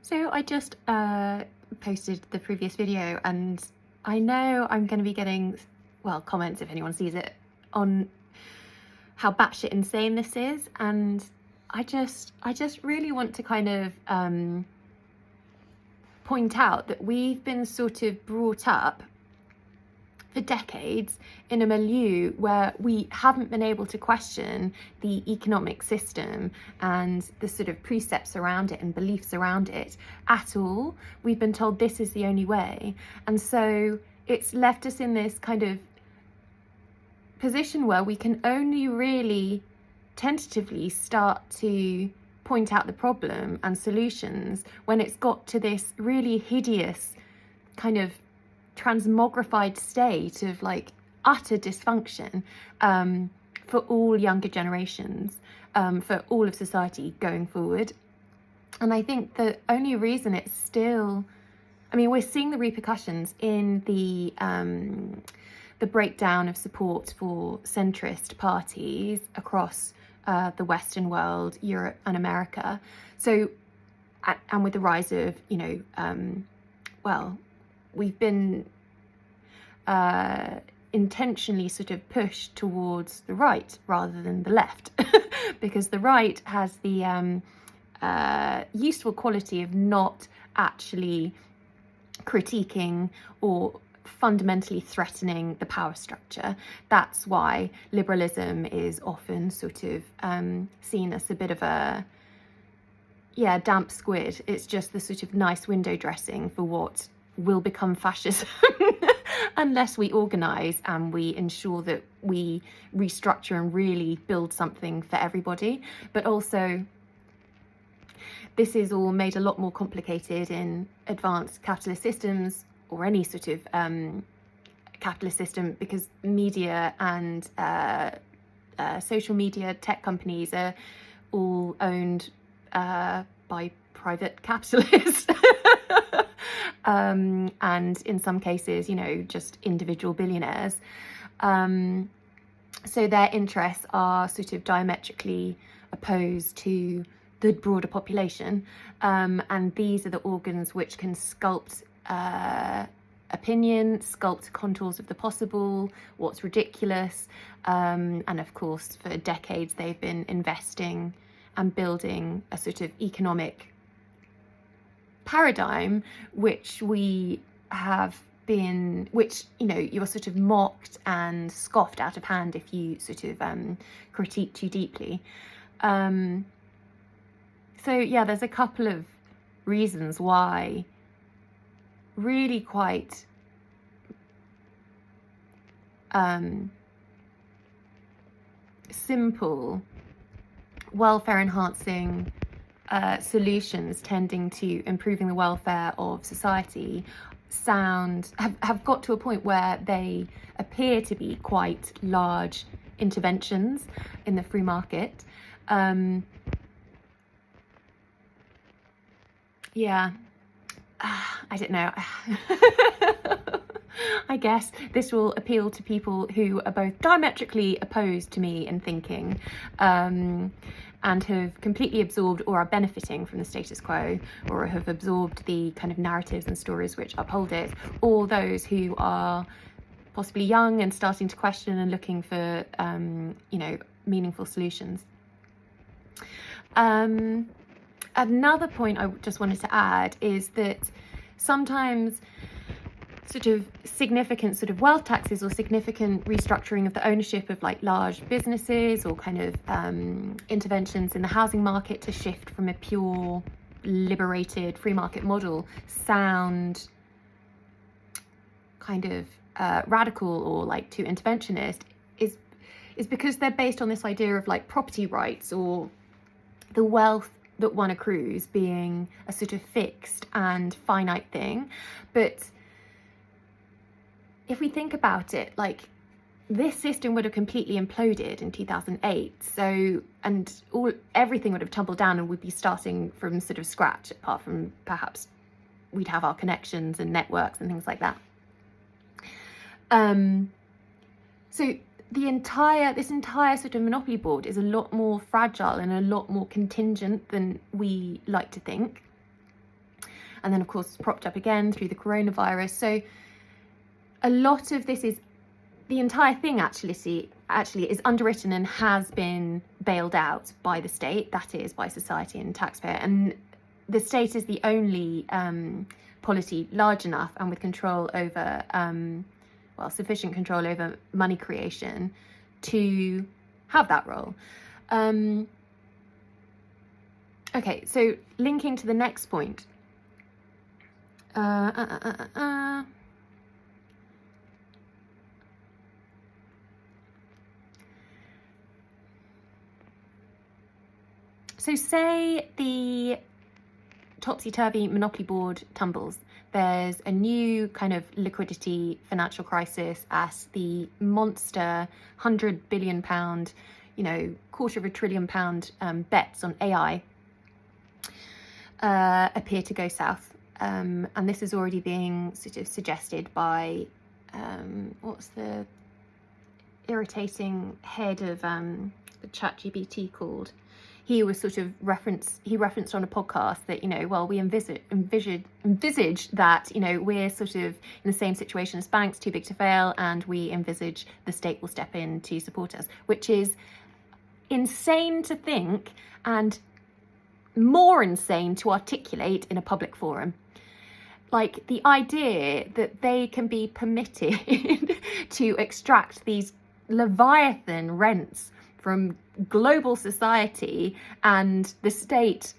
So I just posted the previous video, and I know I'm going to be getting, well, comments if anyone sees it, on how batshit insane this is. And I just really want to kind of point out that we've been sort of brought up for decades in a milieu where we haven't been able to question the economic system and the sort of precepts around it and beliefs around it at all. We've been told this is the only way. And so it's left us in this kind of position where we can only really tentatively start to point out the problem and solutions when it's got to this really hideous kind of transmogrified state of like utter dysfunction for all younger generations, for all of society going forward. And I think the only reason it's still, I mean, we're seeing the repercussions in the breakdown of support for centrist parties across the Western world, Europe and America. So, and with the rise of, we've been intentionally sort of pushed towards the right rather than the left, because the right has the useful quality of not actually critiquing or fundamentally threatening the power structure. That's why liberalism is often sort of seen as a bit of a damp squid. It's just the sort of nice window dressing for what will become fascism unless we organise and we ensure that we restructure and really build something for everybody. But also, this is all made a lot more complicated in advanced capitalist systems, or any sort of capitalist system, because media and social media tech companies are all owned by private capitalists. And in some cases, just individual billionaires. So their interests are sort of diametrically opposed to the broader population. And these are the organs which can sculpt opinion, sculpt contours of the possible, what's ridiculous. And of course, for decades, they've been investing and building a sort of economic paradigm which we have been, which you're sort of mocked and scoffed out of hand if you sort of critique too deeply. So yeah, there's a couple of reasons why really quite simple welfare enhancing solutions tending to improving the welfare of society have got to a point where they appear to be quite large interventions in the free market. I don't know. I guess this will appeal to people who are both diametrically opposed to me in thinking, and have completely absorbed or are benefiting from the status quo, or have absorbed the kind of narratives and stories which uphold it, or those who are possibly young and starting to question and looking for, meaningful solutions. Another point I just wanted to add is that sometimes sort of significant sort of wealth taxes or significant restructuring of the ownership of like large businesses, or kind of interventions in the housing market to shift from a pure liberated free market model sound kind of radical or like too interventionist, is because they're based on this idea of like property rights, or the wealth that one accrues being a sort of fixed and finite thing. But if we think about it, like, this system would have completely imploded in 2008. So, and everything would have tumbled down, and we'd be starting from sort of scratch, apart from perhaps we'd have our connections and networks and things like that. So this entire sort of monopoly board is a lot more fragile and a lot more contingent than we like to think. and then of course propped up again through the coronavirus. So a lot of this is, the entire thing actually is underwritten and has been bailed out by the state, that is by society and taxpayer. And the state is the only polity large enough and with control over, sufficient control over money creation to have that role. Okay, so linking to the next point. So say the topsy-turvy monopoly board tumbles. There's a new kind of liquidity financial crisis as the monster £100 billion, £250 billion bets on AI appear to go south. And this is already being sort of suggested by, what's the irritating head of the ChatGPT called? He was sort of referenced on a podcast that, we envisage that, we're sort of in the same situation as banks, too big to fail, and we envisage the state will step in to support us, which is insane to think and more insane to articulate in a public forum. Like the idea that they can be permitted to extract these Leviathan rents from global society and the state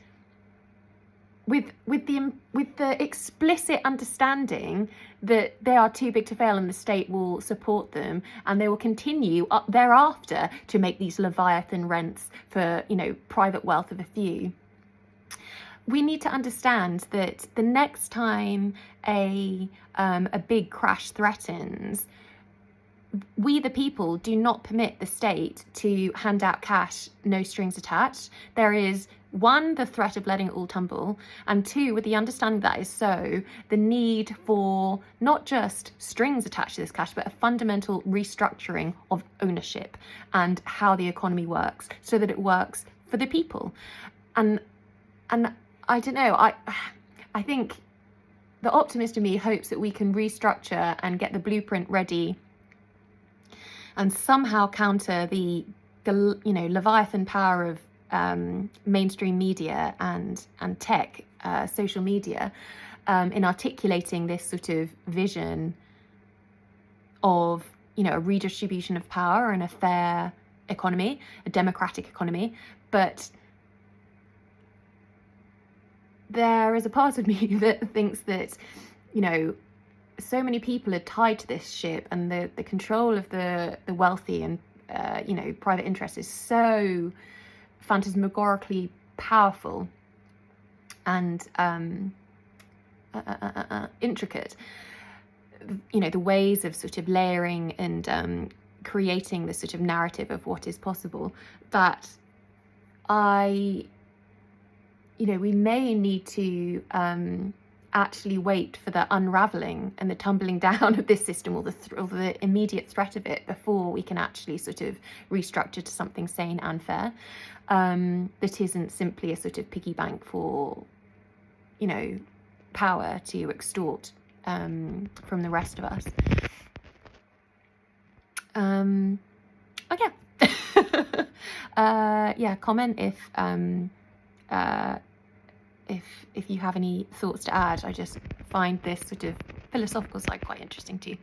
with the explicit understanding that they are too big to fail and the state will support them and they will continue thereafter to make these Leviathan rents for private wealth of a few. We need to understand that the next time a big crash threatens, we the people do not permit the state to hand out cash, no strings attached. There is, one, the threat of letting it all tumble, and two, with the understanding that is so, the need for not just strings attached to this cash, but a fundamental restructuring of ownership and how the economy works so that it works for the people. And I don't know, I think the optimist in me hopes that we can restructure and get the blueprint ready and somehow counter the Leviathan power of mainstream media and tech, social media, in articulating this sort of vision of a redistribution of power and a fair economy, a democratic economy. But there is a part of me that thinks that so many people are tied to this ship, and the control of the wealthy and private interest is so phantasmagorically powerful and intricate. The ways of sort of layering and creating this sort of narrative of what is possible, that we may need to actually wait for the unraveling and the tumbling down of this system, or the immediate threat of it, before we can actually sort of restructure to something sane and fair, that isn't simply a sort of piggy bank for power to extort from the rest of us. Comment if you have any thoughts to add. I just find this sort of philosophical side quite interesting too.